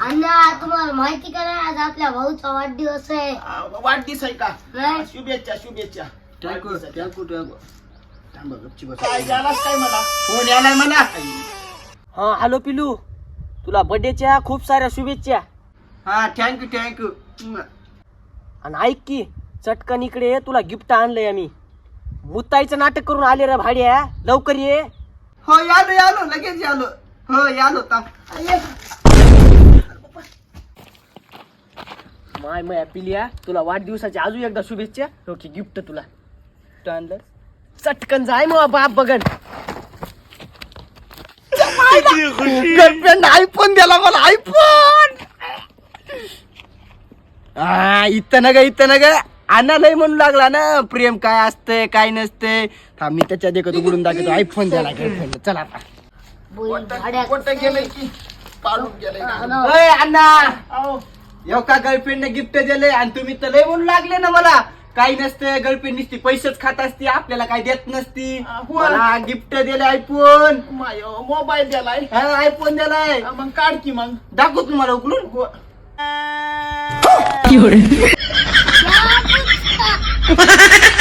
अण्णा तुम्हाला माहिती का नाही आज आपल्या भाऊचा वाढदिवस आहे. वाढदिवस आहे का? नाही. शुभेच्छा शुभेच्छा. थँक्यू. थांब गपची बस. काय झालास काय मला? फोन यालाय मला. हा हॅलो पिलू, तुला बर्थडेच्या खूप साऱ्या शुभेच्छा. हा थँक्यू. आणि ऐक की चटकन इकडे ये, तुला गिफ्ट आणलंय आम्ही. मुताईचं नाटक करून आले रे भाड्या, लवकर ये. हो यालो लगेच यालो. हो यालो थांब. माय मया पिलिया, तुला वाढदिवसाच्या अजून एकदा शुभेच्छा. ओके गिफ्ट तुला आणलं, चटकन जाय मग बाप बघन. गर्लफ्रेंड आयफोन दिला मला, आयफोन. इथं न ग आणा लय म्हणू लागला ना, प्रेम काय असतंय काय नसतंय. थांब मी त्याच्या देखत उघडून दाखवतो. आयफोन द्याला गर्लफ्रेंड. चला आता. कोणतं गेलंय की पाडून गेलंय का? ओय अण्णा, अहो, येऊ का गर्लफ्रेंडने गिफ्ट दिले आणि तुम्ही तर लय म्हणू लागले ना मला. काही नसतं, गर्लफ्रेंड नुसती पैसेच खात असते, आपल्याला काही देत नसती. मला गिफ्ट दिले आयफोन. माय मोबाईल द्यालाय. आयफोन दिलाय. मग काढ की मग. दाखव तुम्हाला उकलून. या पुस्तक.